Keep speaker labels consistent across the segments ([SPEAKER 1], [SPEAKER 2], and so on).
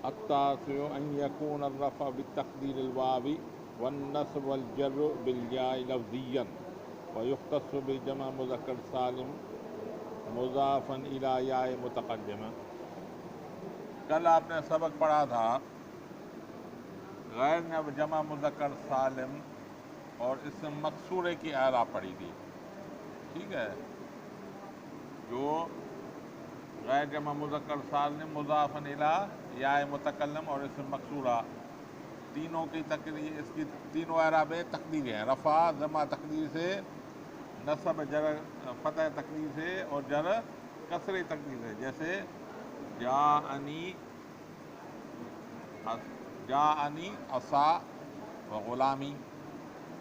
[SPEAKER 1] التاسع ان يكون الرفع بالتقدير الواو والنصب والجر بالياء لفظيا ويختص بالجمع مذکر سالم مضافا الى یاء متقدمہ۔ کل آپ نے سبق پڑھا تھا غیر جمع مذکر سالم اور اسم مقصورے کی اعراب پڑھی تھی، ٹھیک ہے؟ جو غیر جمع مذکر سالم مضاف الی یا متکلم اور اسم مقصورہ، تینوں کی تقدیر، اس کی تینوں اعراب تقدیر ہیں، رفع ضمہ تقدیر سے، نصب جر فتح تقدیر سے، اور جر کسر تقدیر سے۔ جیسے جاءنی عصا و غلامی،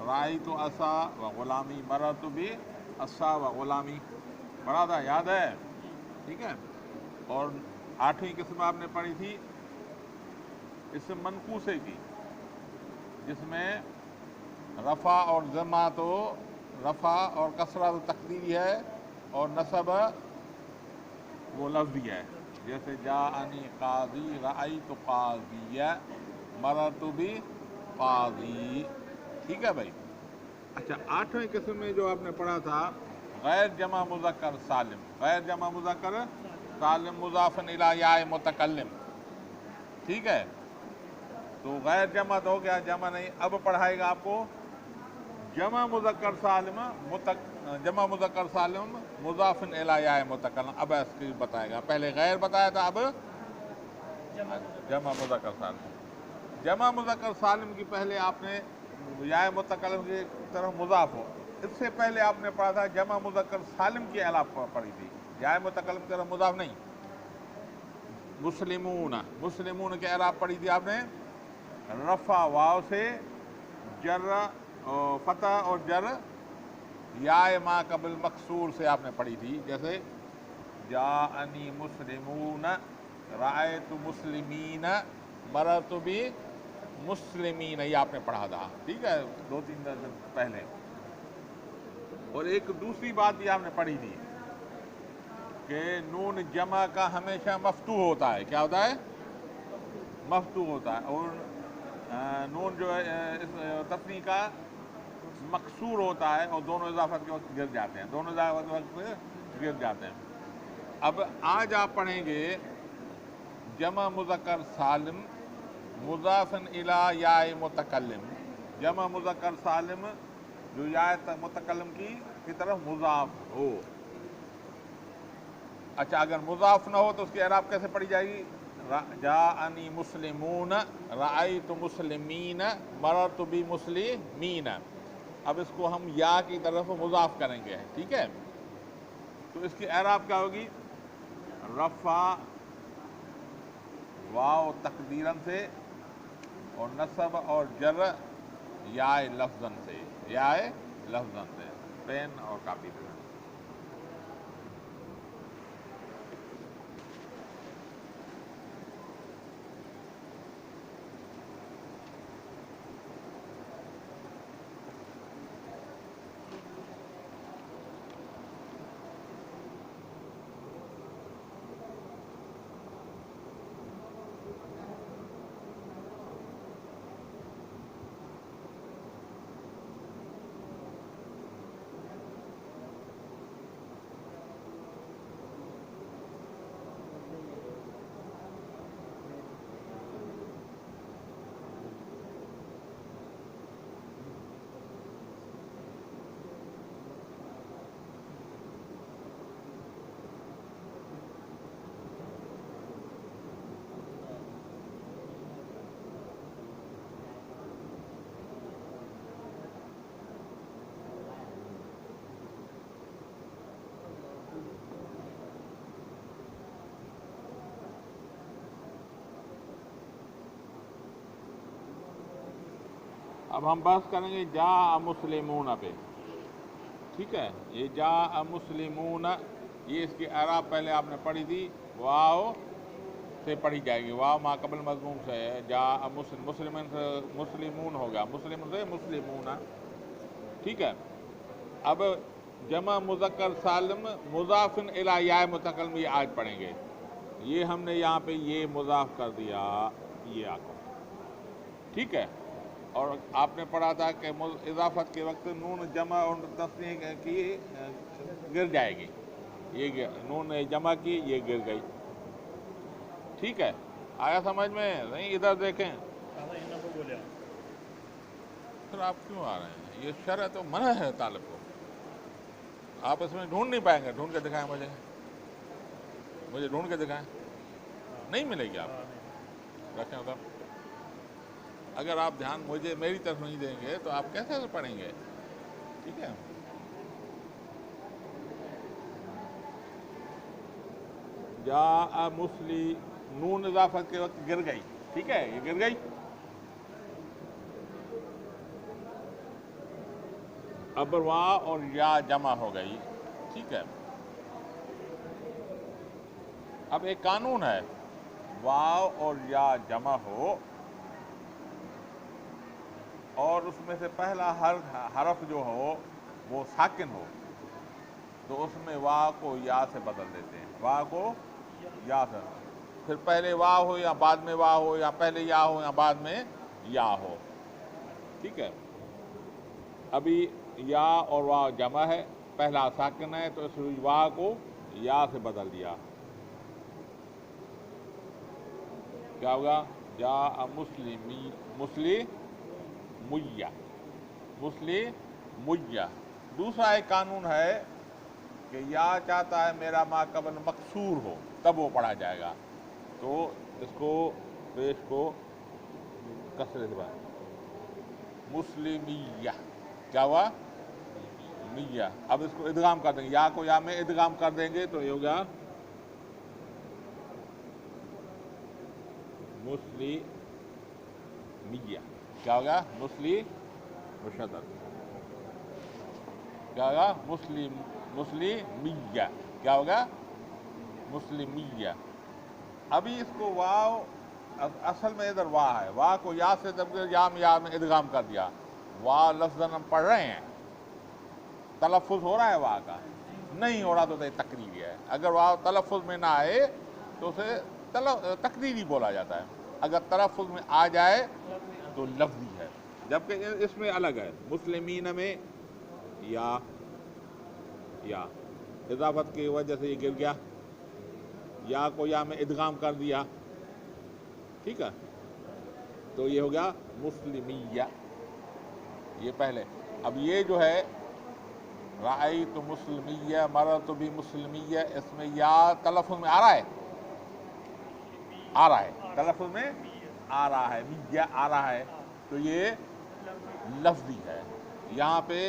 [SPEAKER 1] رأیت عصا و غلامی، مررت بعصا و غلامی، پڑھا تھا، یاد ہے؟ ٹھیک ہے۔ اور 8ویں قسم آپ نے پڑھی تھی اسم منقوصے کی، جس میں رفع اور ضمہ تو رفع اور کسرہ تو تقدیری ہے اور نصب وہ لفظی ہے۔ جیسے جاءنی قاضی، رأیت قاضی، مررت بقاضی، ٹھیک ہے بھائی؟ اچھا، 8ویں قسم میں جو آپ نے پڑھا تھا غیر جمع مذکر سالم، غیر جمع مذکر سالم مضاف الی یا متکلم، ٹھیک ہے؟ تو غیر جمع تو ہو گیا، جمع نہیں۔ اب پڑھائے گا آپ کو جمع مذکر سالم، جمع مذکر سالم مضاف الی یا متکلم۔ اب اس کی بتائے گا، پہلے غیر بتایا تھا، اب جمع مذکر سالم۔ جمع مذکر سالم کی پہلے آپ نے یا متکلم کی طرف مضاف ہو، اس سے پہلے آپ نے پڑھا تھا جمع مذکر سالم کی اعراب پڑھی تھی، یا متکلم کی طرف مضاف نہیں۔ مسلمون، مسلمون کی اعراب پڑھی تھی آپ نے رفع واو سے، جر فتح اور جر یا ما قبل مکسور سے آپ نے پڑھی تھی۔ جیسے جاءنی مسلمون، رأیت مسلمین، مررت بمسلمین، یہ آپ نے پڑھا تھا، ٹھیک ہے، 2-3 دن پہلے۔ اور ایک دوسری بات بھی آپ نے پڑھی تھی کہ نون جمع کا ہمیشہ مفتوح ہوتا ہے، کیا ہوتا ہے؟ مفتوح ہوتا ہے، اور نون جو ہے تثنیہ کا مکسور ہوتا ہے، اور دونوں اضافت کے وقت گر جاتے ہیں، دونوں اضافت کے وقت گر جاتے ہیں۔ اب آج آپ پڑھیں گے جمع مذکر سالم مضاف الی یا متکلم، جمع مذکر سالم جو یا متکلم کی طرف مضاف ہو۔ اچھا، اگر مضاف نہ ہو تو اس کی اعراب کیسے پڑھی جائے گی؟ جاءنی مسلمون، رأیت مسلمین، مررت بمسلمین۔ اب اس کو ہم یا کی طرف مضاف کریں گے، ٹھیک ہے؟ تو اس کی اعراب کیا ہوگی؟ رفع واو تقدیرن سے، اور نصب اور جر یا لفظن سے، یا لفظن سے، پین اور کاپی سے۔ اب ہم بحث کریں گے جاء مسلمون پہ، ٹھیک ہے؟ یہ جاء مسلمون، یہ اس کی اعراب پہلے آپ نے پڑھی تھی، واو سے پڑھی جائے گی، واو ما قبل مضموم سے ہے، جاء مسلمون سے مسلمون ہوگا، مسلم سے مسلمون، ٹھیک ہے؟ اب جمع مذکر سالم مضاف الی یا متکلم، یہ آج پڑھیں گے۔ یہ ہم نے یہاں پہ یہ مضاف کر دیا یہ کو، ٹھیک ہے. اور آپ نے پڑھا تھا کہ اضافت کے وقت نون جمع اور تثنیہ کی گر جائے گی، یہ نون جمع کی یہ گر گئی، ٹھیک ہے. آیا سمجھ میں؟ نہیں ادھر دیکھیں. پھر آپ کیوں آ رہے ہیں؟ یہ شرع تو منع ہے طالب کو. آپ اس میں ڈھونڈ نہیں پائیں گے. ڈھونڈ کے دکھائیں مجھے ڈھونڈ کے دکھائیں. نہیں ملے گی. آپ رکھیں ادھر. اگر آپ دھیان میری طرف نہیں دیں گے تو آپ کیسے پڑھیں گے؟ ٹھیک ہے. جاء مسلی نون اضافت کے وقت گر گئی، ٹھیک ہے. یہ گر گئی. اب واو اور یا جمع ہو گئی، ٹھیک ہے. اب ایک قانون ہے، واو اور یا جمع ہو اور اس میں سے پہلا حرف جو ہو وہ ساکن ہو تو اس میں واو کو یا سے بدل دیتے ہیں. واو کو یا سے، پھر پہلے واو ہو یا بعد میں واو ہو، یا پہلے یا ہو یا بعد میں یا ہو، ٹھیک ہے. ابھی یا اور واو جمع ہے، پہلا ساکن ہے تو اس واو کو یا سے بدل دیا. کیا ہوگا؟ جاء مسلمیہ. دوسرا ایک قانون ہے کہ یا چاہتا ہے میرا ما قبل مکسور ہو تب وہ پڑھا جائے گا، تو اس کو پیش کو کسرے سے بات مسلمیہ. کیا ہوا؟ میہ. اب اس کو ادغام کر دیں گے، یا کو یا میں ادغام کر دیں گے تو یہ ہوگا مسلمیہ. کیا ہوگا؟ مشدد. کیا ہوگا؟ مسلمیہ. کیا ہوگا؟ مسلمیہ. ابھی اس کو واو، اصل میں ادھر وا ہے، وا کو یا سے جب یا میں ادغام کر دیا. وا لفظ ہم پڑھ رہے ہیں، تلفظ ہو رہا ہے وا کا؟ نہیں ہو رہا تو تقریری ہے. اگر واو تلفظ میں نہ آئے تو اسے تقریری بولا جاتا ہے. اگر تلفظ میں آ جائے تو لفظی ہے. جبکہ اس میں الگ ہے. مسلمین میں یا اضافت کی وجہ سے یہ گر گیا، یا کو یا میں ادغام کر دیا، ٹھیک ہے. تو یہ ہو گیا مسلمیہ. یہ پہلے. اب یہ جو ہے رأیت مسلمیہ مررت بمسلمیہ، اس میں یا تلفظ میں آ رہا ہے؟ آ رہا ہے. تلفظ میں آ رہا ہے، میہ آ رہا ہے، تو یہ لفظی ہے. یہاں پہ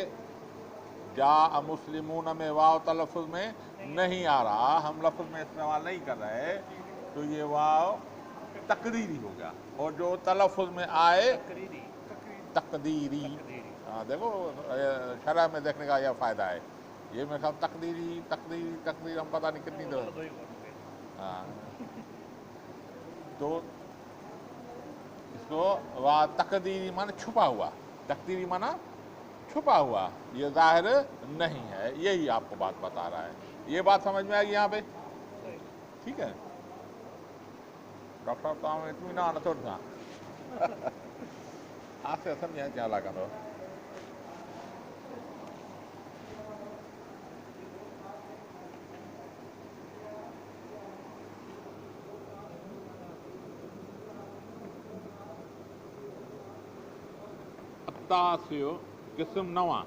[SPEAKER 1] جاء مسلمون میں واو تلفظ میں نہیں آ رہا، ہم لفظ میں استعمال نہیں کر رہے، تو یہ واو تقریری ہوگا. اور جو تلفظ میں آئے تقدیری. ہاں دیکھو شرح میں دیکھنے کا یہ فائدہ ہے. یہ میرے خیال تقدیر ہم پتہ نہیں کتنی دیر. ہاں تو اس کو تقدیری معنی چھپا ہوا، تقدیری معنی چھپا ہوا، یہ ظاہر نہیں ہے. یہی آپ کو بات بتا رہا ہے. یہ بات سمجھ میں آ گئی یہاں پہ؟ ٹھیک ہے. ڈاکٹر صاحب تو اطمینان تھوڑا تھا آپ سے سمجھیں کیا لگا تو. التاسع قسم نواں،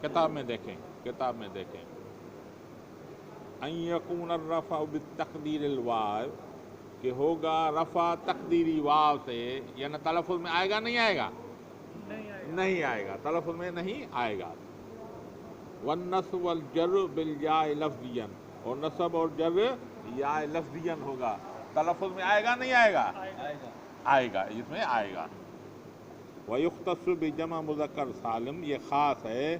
[SPEAKER 1] کتاب میں دیکھیں ان یکون الرفع بالتقدیر الواو، کہ ہوگا رفع تقدیری واو سے. یعنی تلفظ میں آئے گا نہیں آئے گا؟ نہیں آئے گا. تلفظ میں نہیں آئے گا. والنصب والجر بالیاء لفظیا، اور نصب اور جر یا لفظیا ہوگا. تلفظ میں آئے گا نہیں آئے گا؟ آئے گا. اس میں آئے گا. وَيُخْتَصُّ بِجَمع مذکر سالم، یہ خاص ہے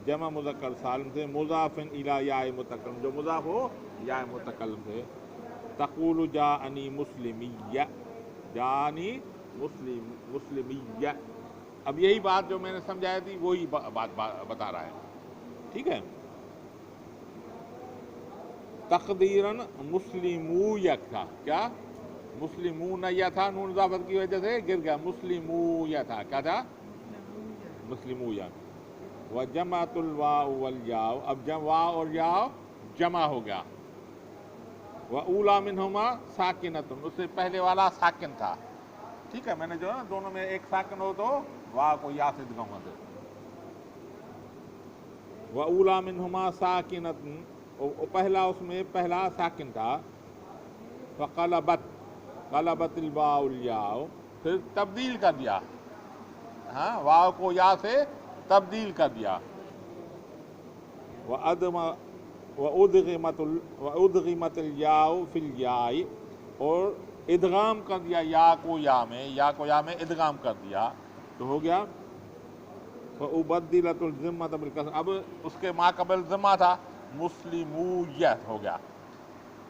[SPEAKER 1] جمع مذکر سالم سے. مضاف الی یاء متکلم، جو مضاف ہو یاء متکلم سے. تقول جاءنی مسلمیہ، جاءنی مسلمیہ. اب یہی بات جو میں نے سمجھائی تھی وہی بات بتا رہا ہے، ٹھیک ہے. تقدیرن مسلمویت تھا، کیا مسلمون یا تھا، نون اضافت کی وجہ سے گر گیا، مسلمویا تھا، کیا تھا مسلمویا. وجمعت الواو والیاء، اب واو اور یاء جمع ہو گیا. وَأُولَى مِنْهُمَا ساکنۃ، اس سے پہلے والا ساکن تھا. ٹھیک ہے، میں نے جو ہے نا دونوں میں ایک ساکن ہو تو واو کو یا سے ادغام کر دے. وَأُولَى مِنْهُمَا ساکنۃ، پہلا اس میں پہلا ساکن تھا. قلبت الواو الياء، پھر تبدیل کر دیا، ہاں واو کو یا سے تبدیل کر دیا. وَأُدْغِمَتِ الْيَاءُ فِي الْيَاءِ، اور ادغام کر دیا یا کو یا میں، یا کو یا میں ادغام کر دیا تو ہو گیا. وَأُبَدِّلَتُ الذِّمَّةَ بِالْكَسْرِ، اب اس کے ما قبل ذمہ تھا، مسلمویت ہو گیا،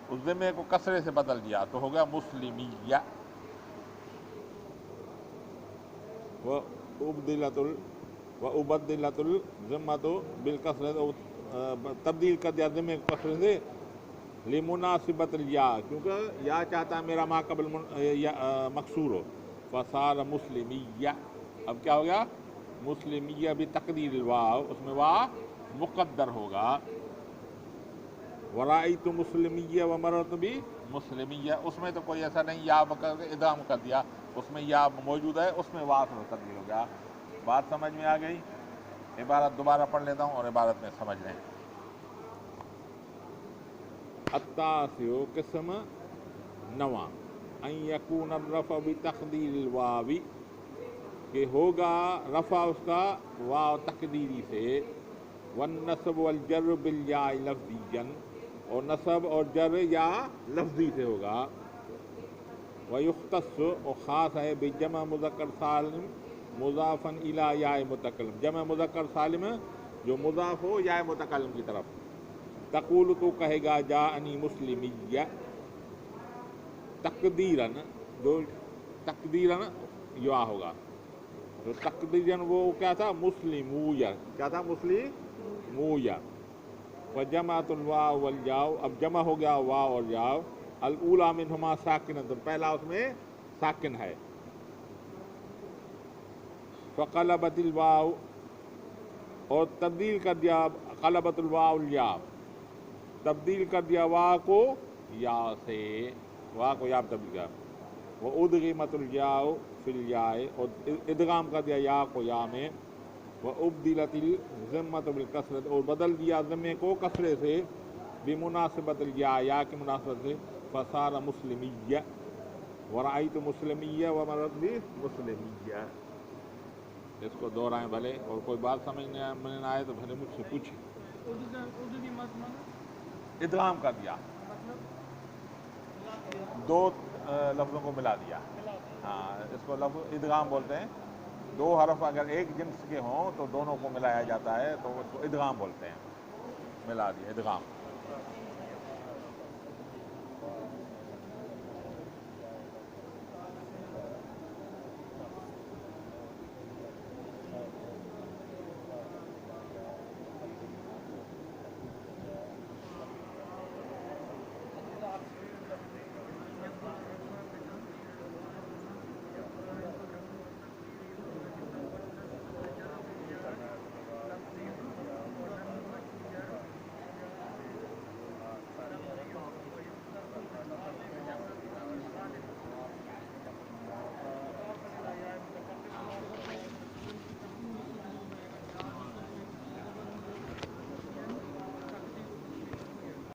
[SPEAKER 1] اس ذمے کو کسرے سے بدل دیا تو ہو گیا مسلمیہ. وَأُبَدِّلَتُ الذِّمَّةُ بِالْكَسْرِ، تبدیل کر دیا ذمے کو کسرے سے. لِمُنَاسِبَةِ الْيَاء، کیونکہ یا چاہتا ہے میرا ما قبل مکسور ہو. فَصَارَ مُسْلِمِيَّ، اب کیا ہو گیا مسلمیہ بتقدیر الواو، اس میں وا مقدر ہوگا. وَرَأَيْتُ مُسْلِمِيَّ وَمَرَرْتُ بِمُسْلِمِيَّ، اس میں تو کوئی ایسا نہیں یا ادغام کر دیا، اس میں یا موجود ہے، اس میں وا تبدیل ہو گیا. بات سمجھ میں آ گئی؟ عبارت دوبارہ پڑھ لیتا ہوں اور عبارت میں سمجھ لیں. التاسع، قسم نواں، ان یکون الرفع بتقدیر الواو، کہ ہوگا رفع اس کا واو تقدیری سے. والنصب والجر بالیاء لفظیا، اور نصب اور جر یا لفظی سے ہوگا. ویختص، اور خاص ہے بجمع مذکر سالم مضافا الی یاء متکلم، جمع مذکر سالم جو مضاف ہو یاء متکلم کی طرف. تقول، تو کہے گا جاءنی مسلمیہ، تقدیراً، جو تقدیراً یا ہوگا تو تقدیراً وہ کیا تھا مسلمویا، کیا تھا مسلمویا. وجمعت الواو والیاء، اب جمع ہو گیا واو اور یاء. الاولیٰ منہما ساکنۃ، پہلا اس میں ساکن ہے. فقلبت الواو، اور تبدیل کر دیا قلبت الواو الیاء، تبدیل کر دیا وا کو یا سے، وا کو یا تبدیل کیا. وَأُدْغِمَتُ الْيَاءُ فِي الْيَاءِ، اور ادغام کر دیا یا کو یا میں. وَأُبْدِلَتِ الذِّمَّةُ بِالْكَسْرِ، اور بدل دیا ذمے کو کسرے سے. بِمُنَاسِبَةِ الْيَاء، یا کی مناسبت سے. فَصَارَ مُسْلِمِيَّ. وَرَأَيْتُ مُسْلِمِيَّ وَمَرَرْتُ بِمُسْلِمِيَّ. اس کو دہرائیں بھلے، اور کوئی بات سمجھ میں نہ آئے تو بھلے مجھ سے پوچھیں. ادغام کر دیا، دو لفظوں کو ملا دیا، ہاں اس کو لفظ ادغام بولتے ہیں. دو حرف اگر ایک جنس کے ہوں تو دونوں کو ملایا جاتا ہے تو اس کو ادغام بولتے ہیں. ملا دیا ادغام.